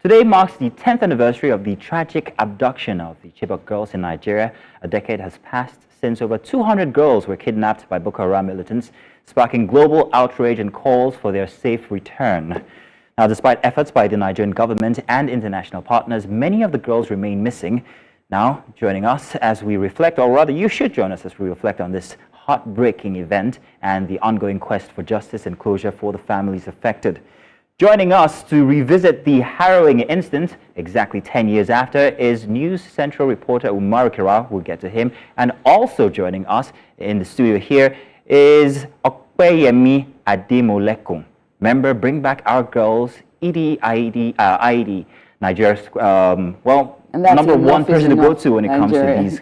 Today marks the 10th anniversary of the tragic abduction of the Chibok girls in Nigeria. A decade has passed since over 200 girls were kidnapped by Boko Haram militants, sparking global outrage and calls for their safe return. Now, despite efforts by the Nigerian government and international partners, many of the girls remain missing. Now, joining us as we reflect, or rather you should join us as we reflect on this heartbreaking event and the ongoing quest for justice and closure for the families affected. Joining us to revisit the harrowing incident exactly 10 years after is News Central reporter Umaru Kirawa. We'll get to him. And also joining us in the studio here is Opeyemi Adamolekun, member Bring Back Our Girls, IED, Nigeria's, number one person to go to when it comes to these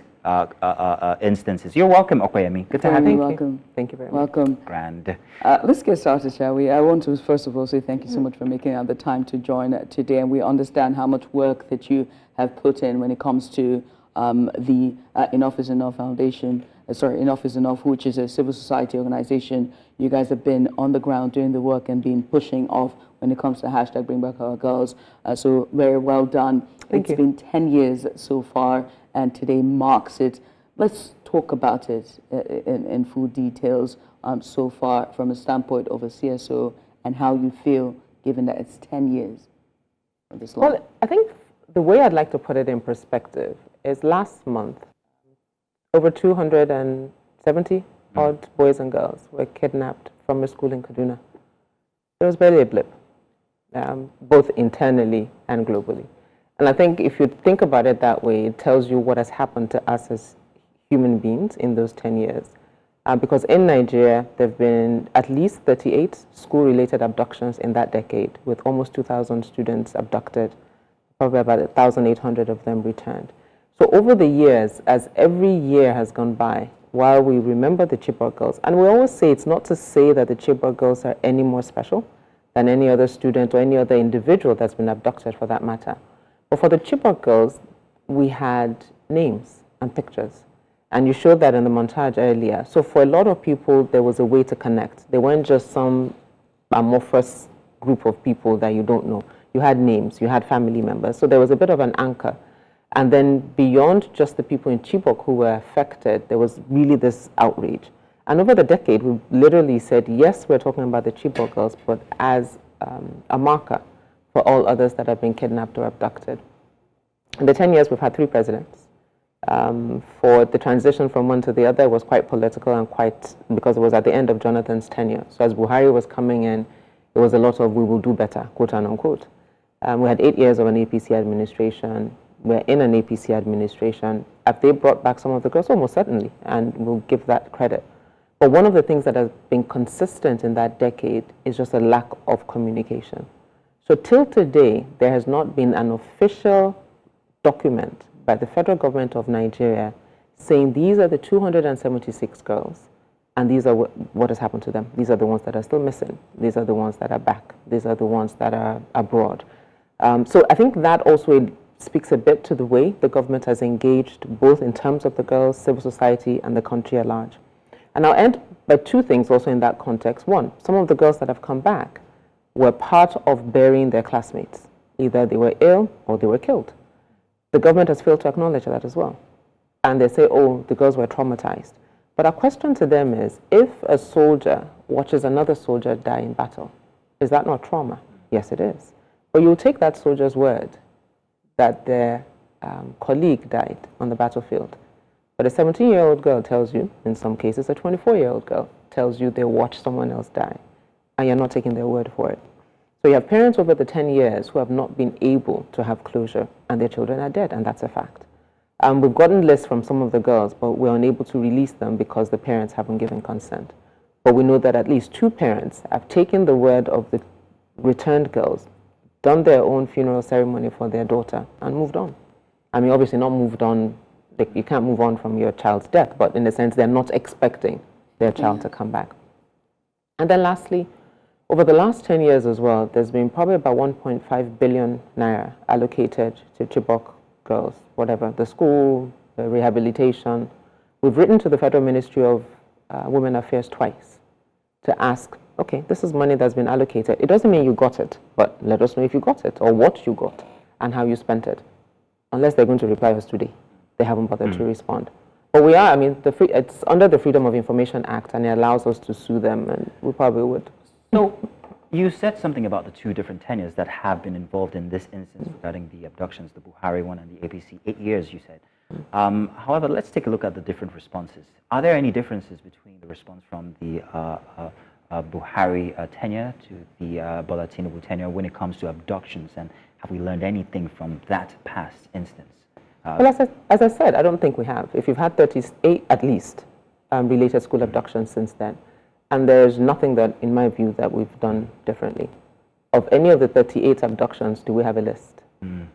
instances. You're welcome, Opeyemi. Good to have you. Welcome. Thank you very much. Welcome. Grand. Let's get started, shall we? I want to first of all say thank you so much for making out the time to join today, and we understand how much work that you have put in when it comes to the Enough is Enough Foundation. Enough is Enough, which is a civil society organization. You guys have been on the ground doing the work and been pushing off when it comes to hashtag Bring Back Our Girls. So very well done. It's been 10 years so far, and today marks it. Let's talk about it in full details so far from a standpoint of a CSO and how you feel given that it's 10 years of this long. Well, I think the way I'd like to put it in perspective is last month, over 270 odd boys and girls were kidnapped from a school in Kaduna. There was barely a blip, both internally and globally. And I think if you think about it that way, it tells you what has happened to us as human beings in those 10 years. Because in Nigeria, there have been at least 38 school-related abductions in that decade, with almost 2,000 students abducted, probably about 1,800 of them returned. So over the years, as every year has gone by, while we remember the Chibok girls, and we always say it's not to say that the Chibok girls are any more special than any other student or any other individual that's been abducted for that matter. But for the Chibok girls, we had names and pictures. And you showed that in the montage earlier. So for a lot of people, there was a way to connect. They weren't just some amorphous group of people that you don't know. You had names, you had family members. So there was a bit of an anchor. And then beyond just the people in Chibok who were affected, there was really this outrage. And over the decade, we literally said, yes, we're talking about the Chibok girls, but as a marker for all others that have been kidnapped or abducted. In the 10 years, we've had 3 presidents. For the transition from one to the other was quite political and because it was at the end of Jonathan's tenure. So as Buhari was coming in, there was a lot of we will do better, quote and unquote. We had 8 years of an APC administration. We're in an APC administration. Have they brought back some of the girls? Almost certainly, and we'll give that credit. But one of the things that has been consistent in that decade is just a lack of communication. So till today, there has not been an official document by the federal government of Nigeria saying these are the 276 girls and these are what has happened to them. These are the ones that are still missing. These are the ones that are back. These are the ones that are abroad. So I think that also speaks a bit to the way the government has engaged both in terms of the girls, civil society, and the country at large. And I'll end by 2 things also in that context. One, some of the girls that have come back were part of burying their classmates. Either they were ill or they were killed. The government has failed to acknowledge that as well. And they say, oh, the girls were traumatized. But our question to them is, if a soldier watches another soldier die in battle, is that not trauma? Yes, it is. But you'll take that soldier's word that their colleague died on the battlefield. But a 17-year-old girl tells you, in some cases, a 24-year-old girl tells you they watched someone else die, and you're not taking their word for it. So you have parents over the 10 years who have not been able to have closure, and their children are dead, and that's a fact. We've gotten lists from some of the girls, but we're unable to release them because the parents haven't given consent. But we know that at least 2 parents have taken the word of the returned girls, done their own funeral ceremony for their daughter, and moved on. I mean, obviously not moved on, like you can't move on from your child's death, but in a sense, they're not expecting their child to come back. And then lastly, over the last 10 years as well, there's been probably about 1.5 billion naira allocated to Chibok girls, whatever, the school, the rehabilitation. We've written to the Federal Ministry of Women Affairs twice to ask okay, this is money that's been allocated. It doesn't mean you got it, but let us know if you got it or what you got and how you spent it. Unless they're going to reply us today. They haven't bothered to respond. But we are, I mean, it's under the Freedom of Information Act, and it allows us to sue them, and we probably would. So you said something about the two different tenures that have been involved in this instance regarding the abductions, the Buhari one and the APC, 8 years, you said. However, let's take a look at the different responses. Are there any differences between the response from the Buhari tenure to the Bola Tinubu tenure when it comes to abductions, and have we learned anything from that past instance? Well, as I said, I don't think we have. If you've had 38 at least related school abductions since then, and there's nothing that, in my view, that we've done differently. Of any of the 38 abductions, do we have a list?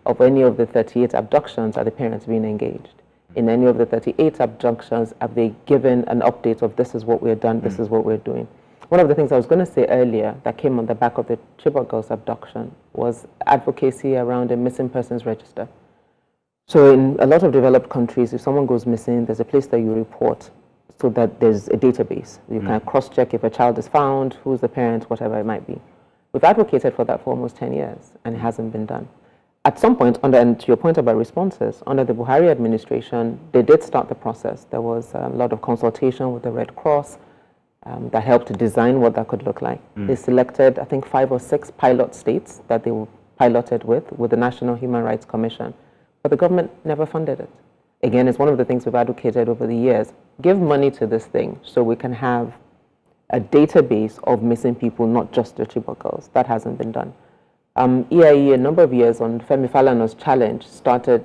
Of any of the 38 abductions, are the parents being engaged? In any of the 38 abductions, have they given an update of this is what we've done, this is what we're doing? One of the things I was going to say earlier that came on the back of the Chibok girls abduction was advocacy around a missing persons register. So in a lot of developed countries, if someone goes missing, there's a place that you report so that there's a database. You can cross-check if a child is found, who's the parent, whatever it might be. We've advocated for that for almost 10 years, and it hasn't been done. At some point, and to your point about responses, under the Buhari administration, they did start the process. There was a lot of consultation with the Red Cross that helped to design what that could look like. They selected, I think, 5 or 6 pilot states that they were piloted with the National Human Rights Commission. But the government never funded it. Again, it's one of the things we've advocated over the years. Give money to this thing so we can have a database of missing people, not just the Chibok girls. That hasn't been done. EIE, a number of years on Femi Falana's challenge, started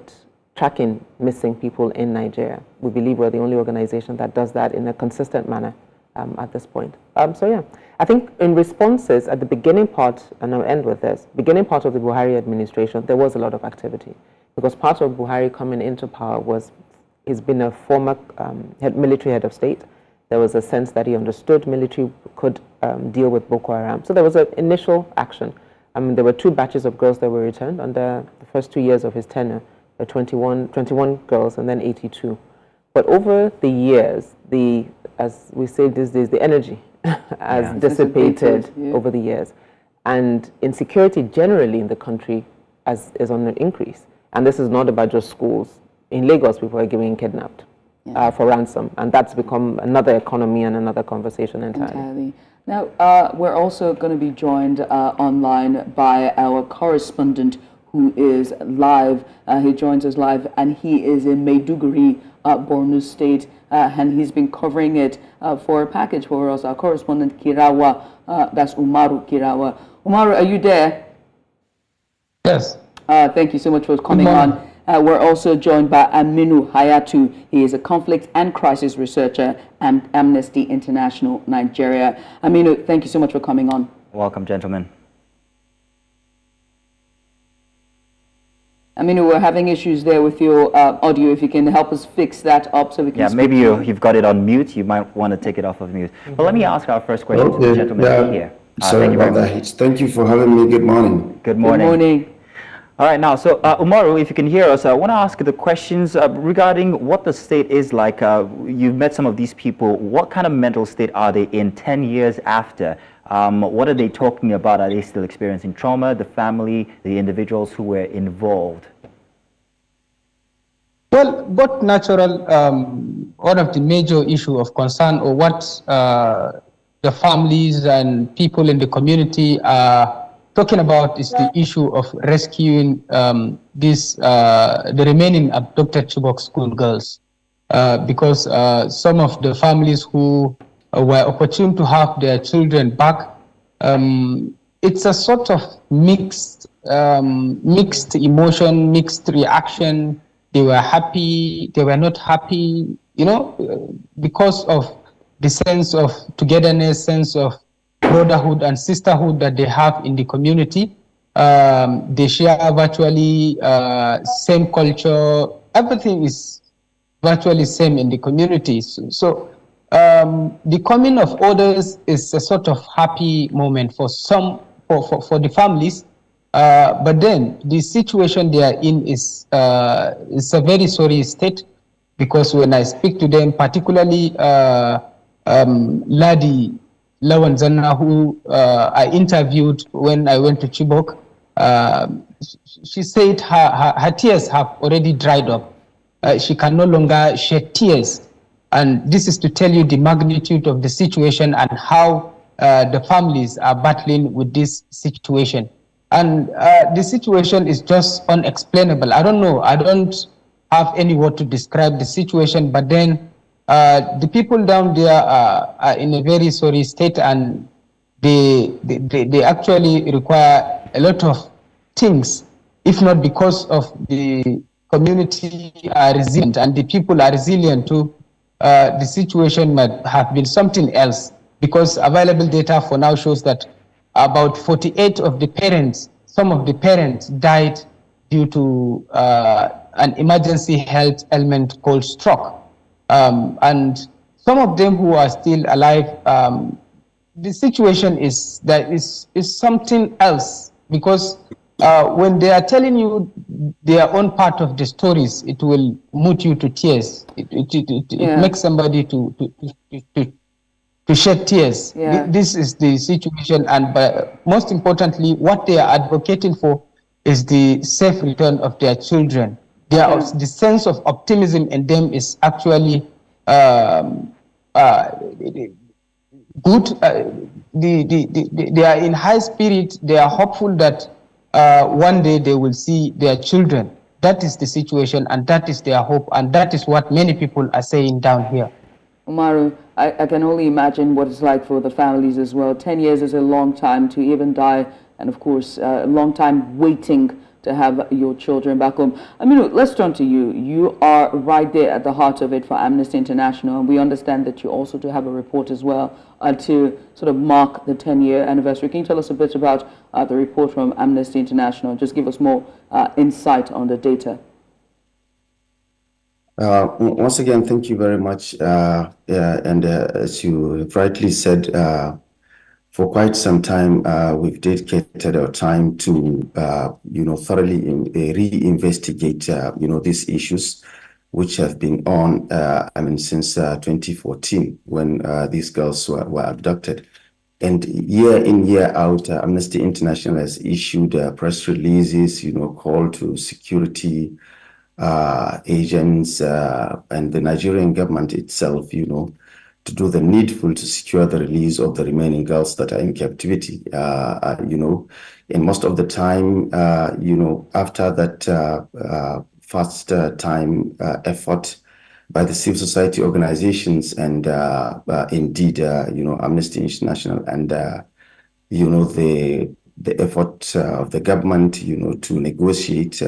tracking missing people in Nigeria. We believe we're the only organization that does that in a consistent manner at this point. So yeah, I think in responses at the beginning part, and I'll end with this, beginning part of the Buhari administration, there was a lot of activity. Because part of Buhari coming into power was, he's been a former military head of state. There was a sense that he understood military could deal with Boko Haram. So there was an initial action. I mean, there were 2 batches of girls that were returned under the first 2 years of his tenure, 21 girls and then 82. But over the years, as we say these days, the energy has dissipated over the years. And insecurity generally in the country is on an increase. And this is not about just schools. In Lagos, people are getting kidnapped for ransom. And that's become another economy and another conversation entirely. Now, we're also going to be joined online by our correspondent who is live. He joins us live, and he is in Maiduguri, Borno State, and he's been covering it for a package for us. Our correspondent Kirawa, that's Umaru Kirawa. Umaru, are you there? Yes. Thank you so much for coming on. We're also joined by Aminu Hayatu. He is a conflict and crisis researcher at Amnesty International, Nigeria. Aminu, thank you so much for coming on. Welcome, gentlemen. Aminu, we're having issues there with your audio. If you can help us fix that up so we can maybe you've got it on mute. You might want to take it off of mute. But let me ask our first question to the gentleman here. Sorry about that. Thank you for having me. Good morning. Good morning. Good morning. All right, now, so Umaru, if you can hear us, I want to ask the questions regarding what the state is like. You've met some of these people. What kind of mental state are they in 10 years after? What are they talking about? Are they still experiencing trauma, the family, the individuals who were involved? Well, both natural, one of the major issue of concern or what the families and people in the community are talking about is the issue of rescuing the remaining abducted Chibok schoolgirls, because some of the families who were opportune to have their children back, it's a sort of mixed emotion, mixed reaction. They were happy, they were not happy, because of the sense of togetherness, sense of brotherhood and sisterhood that they have in the community. They share virtually same culture. Everything is virtually same in the community. So the coming of others is a sort of happy moment for the families. But then the situation they are in is a very sorry state, because when I speak to them, particularly Ladi, Lawan Zanna, who I interviewed when I went to Chibok. She said her tears have already dried up. She can no longer shed tears. And this is to tell you the magnitude of the situation and how the families are battling with this situation. And the situation is just unexplainable. I don't know. I don't have any word to describe the situation, but then the people down there are in a very sorry state, and they actually require a lot of things, if not because of the community are resilient and the people are resilient too. The situation might have been something else, because available data for now shows that about 48 of the parents, some of the parents died due to an emergency health ailment called stroke. And some of them who are still alive, the situation is that is something else, because when they are telling you their own part of the stories, it will move you to tears. It makes somebody to shed tears. Yeah. This is the situation, and most importantly, what they are advocating for is the safe return of their children. The sense of optimism in them is actually good. They are in high spirit. They are hopeful that one day they will see their children. That is the situation, and that is their hope, and that is what many people are saying down here. Umaru, I can only imagine what it's like for the families as well. 10 years is a long time to even die, and of course, a long time waiting to have your children back home. Aminu, let's turn to you. You are right there at the heart of it for Amnesty International, and we understand that you also do have a report as well to sort of mark the 10-year anniversary. Can you tell us a bit about the report from Amnesty International? Just give us more insight on the data. Once again, thank you very much. And as you rightly said, for quite some time, we've dedicated our time to, thoroughly reinvestigate, these issues, which have been on, since 2014, when these girls were abducted. And year in, year out, Amnesty International has issued press releases, call to security agents and the Nigerian government itself, to do the needful to secure the release of the remaining girls that are in captivity, and most of the time, after that first time effort by the civil society organizations and indeed, Amnesty International and, the effort of the government, to negotiate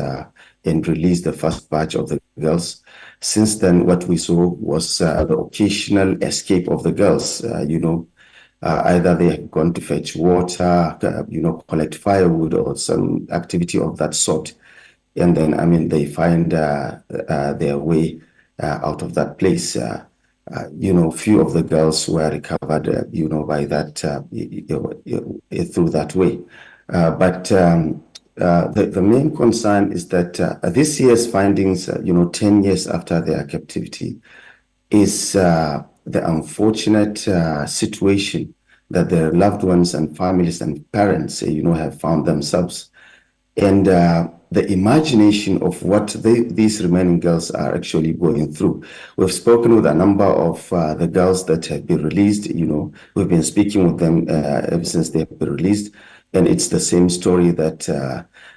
and release the first batch of the girls. Since then, what we saw was the occasional escape of the girls. Either they have gone to fetch water, collect firewood or some activity of that sort. And then, they find their way out of that place. Few of the girls were recovered, by that, through that way. But the main concern is that this year's findings, 10 years after their captivity, is the unfortunate situation that their loved ones and families and parents, have found themselves. And the imagination of what these remaining girls are actually going through. We've spoken with a number of the girls that have been released. We've been speaking with them ever since they have been released. And it's the same story that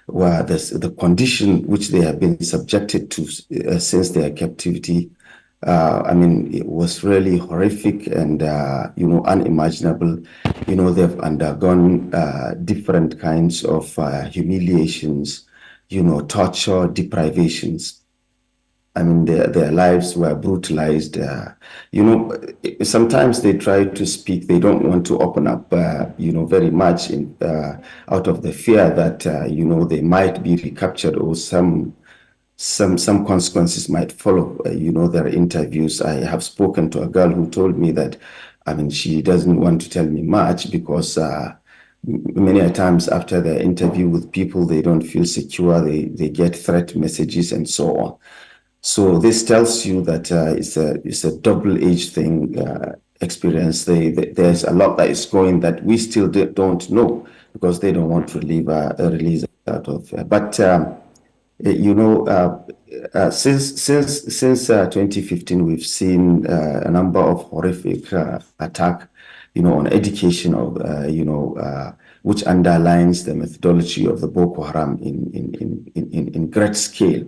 the condition which they have been subjected to since their captivity, it was really horrific and, unimaginable. They've undergone different kinds of humiliations, torture, deprivations. Their lives were brutalized. Sometimes they try to speak. They don't want to open up, very much out of the fear that, they might be recaptured or some consequences might follow, their interviews. I have spoken to a girl who told me that, she doesn't want to tell me much because many a times after their interview with people, they don't feel secure. They get threat messages and so on. So this tells you that it's a double-edged thing, experience. There's a lot that is going that we still don't know because they don't want to release out of. But since 2015, we've seen a number of horrific attack, on education of, which underlines the methodology of the Boko Haram in great scale.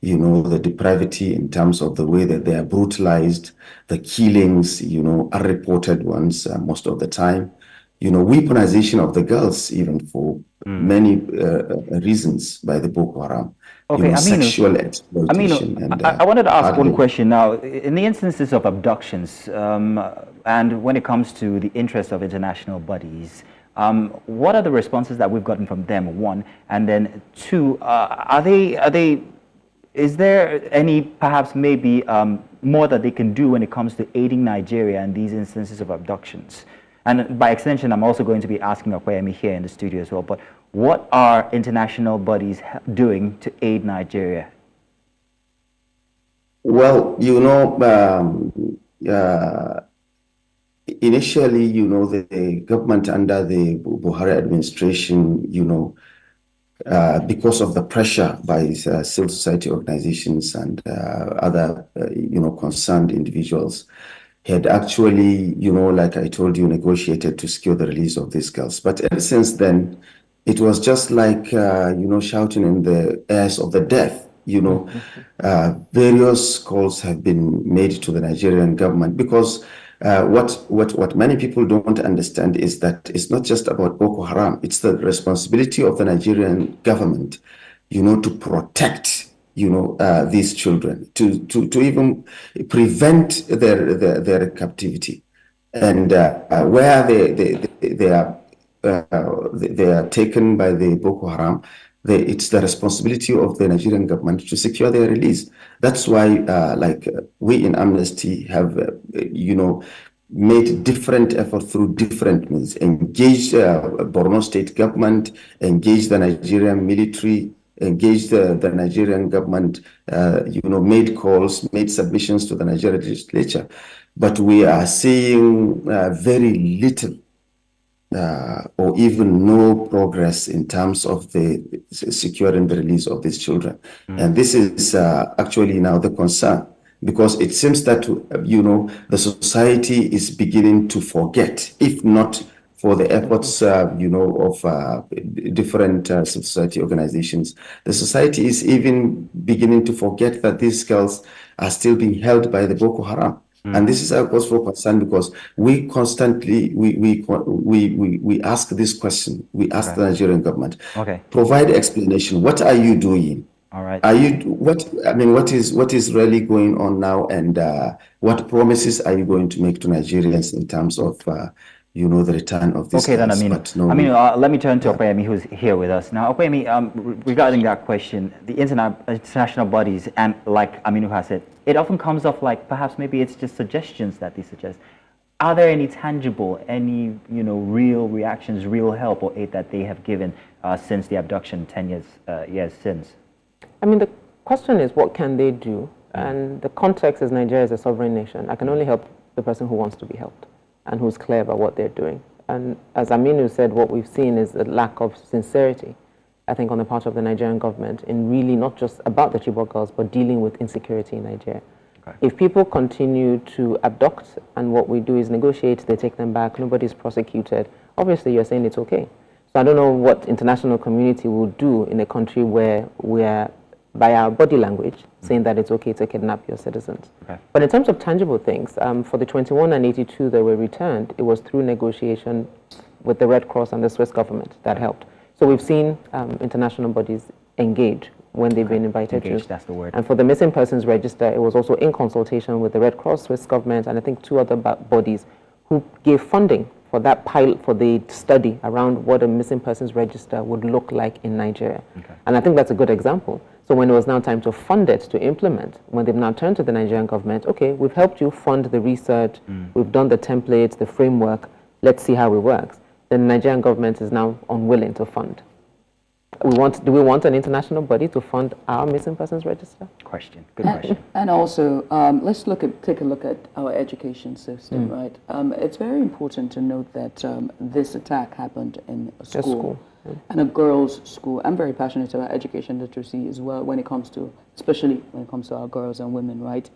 The depravity in terms of the way that they are brutalized, the killings, unreported ones most of the time, weaponization of the girls even for many reasons by the Boko Haram. Okay, Aminu, sexual exploitation. And I wanted to ask one question now. In the instances of abductions, and when it comes to the interest of international bodies, what are the responses that we've gotten from them, one? And then two, is there any, perhaps maybe more that they can do when it comes to aiding Nigeria in these instances of abductions? And by extension, I'm also going to be asking Opeyemi here in the studio as well, but what are international bodies doing to aid Nigeria? Well, initially, the government under the Buhari administration, because of the pressure by civil society organizations and other, concerned individuals, had actually, like I told you, negotiated to secure the release of these girls. But ever since then, it was just like, shouting in the airs of the deaf. Various calls have been made to the Nigerian government because what many people don't understand is that it's not just about Boko Haram. It's the responsibility of the Nigerian government, to protect these children, to even prevent their captivity, and where they are taken by the Boko Haram, it's the responsibility of the Nigerian government to secure their release. That's why, we in Amnesty have, made different efforts through different means, engaged Borno state government, engaged the Nigerian military, engaged the Nigerian government, made calls, made submissions to the Nigerian legislature. But we are seeing very little or even no progress in terms of the securing the release of these children. And this is actually now the concern, because it seems that, the society is beginning to forget, if not for the efforts, of different society organizations. The society is even beginning to forget that these girls are still being held by the Boko Haram. And this is a cause for concern because we constantly we ask this question. We ask the Nigerian government, provide explanation. What are you doing? All right. What is really going on now, and what promises are you going to make to Nigerians in terms of the return of this? Okay, then let me turn to Opeyemi, who's here with us now. Opeyemi, regarding that question, the international bodies, and like Aminu has said, it often comes off like perhaps maybe it's just suggestions that they suggest. Are there any tangible, real reactions, real help or aid that they have given since the abduction 10 years since? The question is, what can they do? And the context is Nigeria is a sovereign nation. I can only help the person who wants to be helped and who's clear about what they're doing. And as Aminu said, what we've seen is a lack of sincerity, I think, on the part of the Nigerian government in really not just about the Chibok girls, but dealing with insecurity in Nigeria. If people continue to abduct and what we do is negotiate, they take them back, nobody's prosecuted, obviously you're saying it's okay. So I don't know what international community will do in a country where we're, by our body language, saying that it's okay to kidnap your citizens. But in terms of tangible things, for the 21 and 82 that were returned, it was through negotiation with the Red Cross and the Swiss government that helped. So we've seen international bodies engage when they've been invited to. That's the word. And for the missing persons register, it was also in consultation with the Red Cross, Swiss government, and I think 2 other bodies who gave funding for that pilot, for the study around what a missing persons register would look like in Nigeria. And I think that's a good example. So when it was now time to fund it, to implement, when they've now turned to the Nigerian government, okay, we've helped you fund the research, we've done the templates, the framework, let's see how it works. Then the Nigerian government is now unwilling to fund. Do we want an international body to fund our missing persons register? Good question. And also, let's take a look at our education system, right? It's very important to note that this attack happened in a school. And a girls' school. I'm very passionate about education literacy as well especially when it comes to our girls and women, right?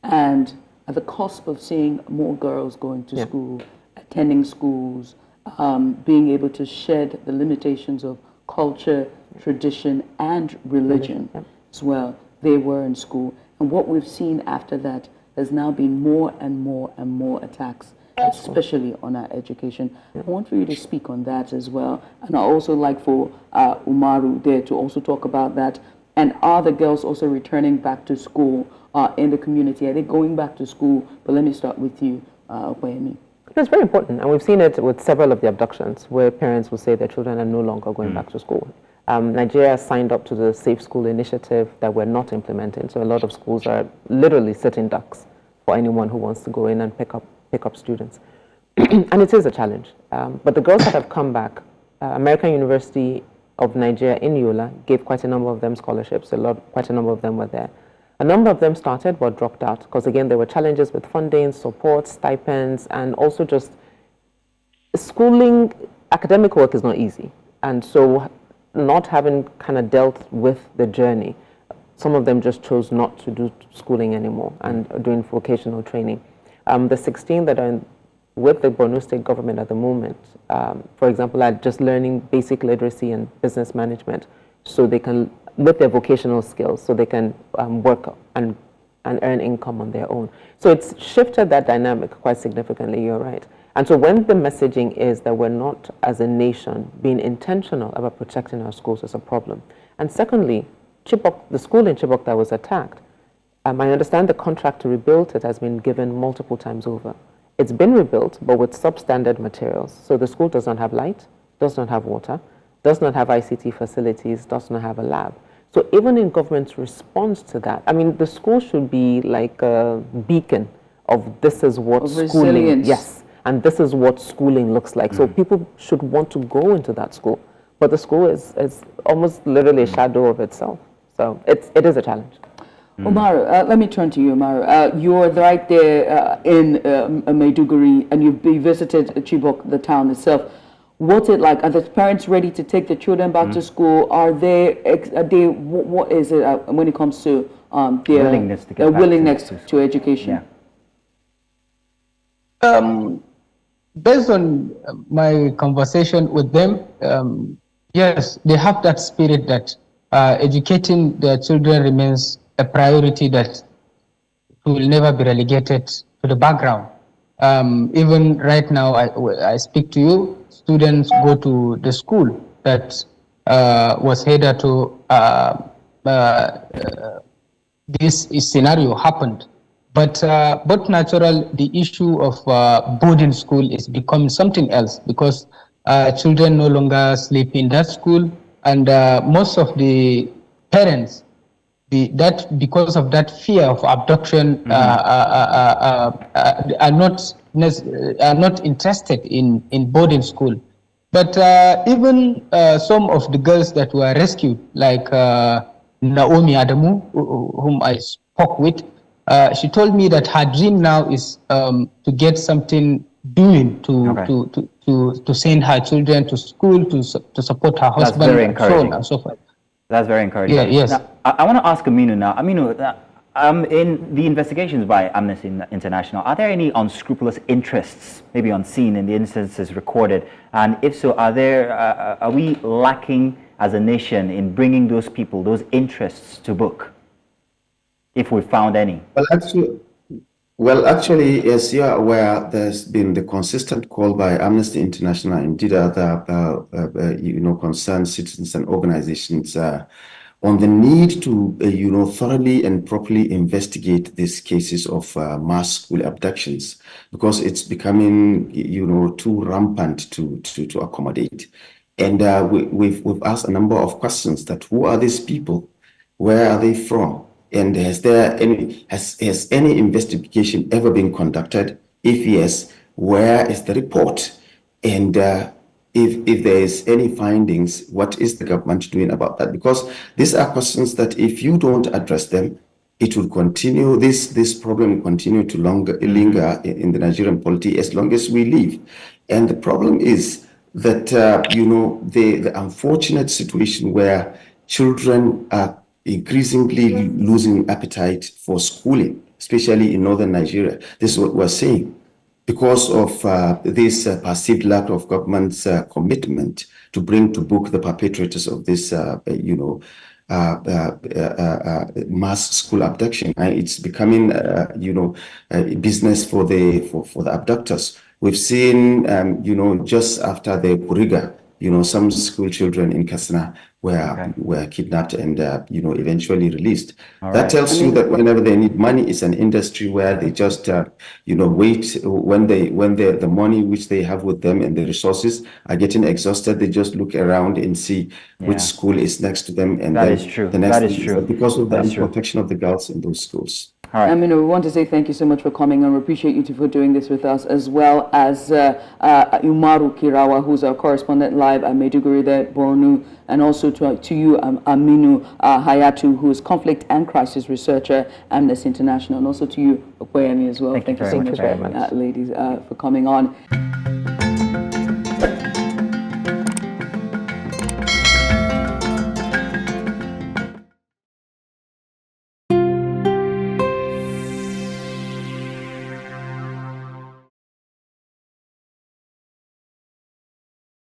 And at the cusp of seeing more girls going to school, attending schools, being able to shed the limitations of culture, tradition, and religion as well. They were in school. And what we've seen after that has now been more and more and more attacks, especially on our education. I want for you to speak on that as well. And I also like for Umaru there to also talk about that. And are the girls also returning back to school in the community? Are they going back to school? But let me start with you, Opeyemi. It's very important, and we've seen it with several of the abductions where parents will say their children are no longer going back to school. Nigeria signed up to the Safe School initiative that we're not implementing, so a lot of schools are literally sitting ducks for anyone who wants to go in and pick up students. And it is a challenge. But the girls that have come back, American University of Nigeria in Yola gave quite a number of them scholarships. Quite a number of them were there. A number of them started but dropped out because, again, there were challenges with funding, support, stipends, and also just schooling. Academic work is not easy. And so not having kind of dealt with the journey, some of them just chose not to do schooling anymore and are doing vocational training. The 16 that are with the Borno State government at the moment, for example, are just learning basic literacy and business management so they can, with their vocational skills, so they can work and earn income on their own. So it's shifted that dynamic quite significantly, you're right. And so when the messaging is that we're not, as a nation, being intentional about protecting our schools is a problem. And secondly, Chibok, the school in Chibok that was attacked, I understand the contract to rebuild it has been given multiple times over. It's been rebuilt, but with substandard materials. So the school does not have light, does not have water, does not have ICT facilities, does not have a lab. So even in government's response to that, I mean, the school should be like a beacon of this is what schooling, yes, and this is what schooling looks like. So people should want to go into that school. But the school is almost literally a shadow of itself. So it is a challenge. Umaru, let me turn to you, Umaru. You're right there in Maiduguri, and you've visited Chibok, the town itself. What's it like? Are the parents ready to take the children back to school? What is it when it comes to their willingness to education? Yeah. Based on my conversation with them, yes, they have that spirit that educating their children remains a priority that will never be relegated to the background. Even right now, I speak to you, students go to the school that was headed to this scenario happened. But natural, the issue of boarding school is becoming something else because children no longer sleep in that school, and most of the parents, because of that fear of abduction, are not interested in boarding school. But even some of the girls that were rescued, like Naomi Adamu, whom I spoke with, she told me that her dream now is to get something doing to send her children to school, to support her husband, and so on and so forth. That's very encouraging. Yeah, yes. Now, I want to ask Aminu now. Aminu, in the investigations by Amnesty International, are there any unscrupulous interests, maybe on scene in the instances recorded? And if so, are we lacking as a nation in bringing those people, those interests to book, if we found any? Well, actually, as you are aware, there's been the consistent call by Amnesty International, indeed other, concerned citizens and organizations on the need to, thoroughly and properly investigate these cases of mass school abductions, because it's becoming, too rampant to accommodate. And we've asked a number of questions that who are these people? Where are they from? And has any investigation ever been conducted? If yes, where is the report? And if there is any findings, what is the government doing about that? Because these are questions that if you don't address them, it will continue, this problem will continue to linger in the Nigerian polity as long as we live. And the problem is that, the unfortunate situation where children are increasingly losing appetite for schooling, especially in northern Nigeria. This is what we're saying. Because of this perceived lack of government's commitment to bring to book the perpetrators of this, mass school abduction, it's becoming, a business for the abductors. We've seen, just after the Kuriga, some school children in Katsina were kidnapped and eventually released. That tells you that whenever they need money, it's an industry where they just wait. When the money which they have with them and the resources are getting exhausted, they just look around and see which school is next to them, and that then is true. The next that is true. Because of the protection of the girls in those schools. All right. Aminu, we want to say thank you so much for coming, and we appreciate you for doing this with us, as well as Umaru Kirawa, who's our correspondent live at Maiduguri, there, Borno, and also to you, Aminu Hayatu, who is conflict and crisis researcher, Amnesty International, and also to you, Opeyemi, as well. Thank you so much, ladies, for coming on.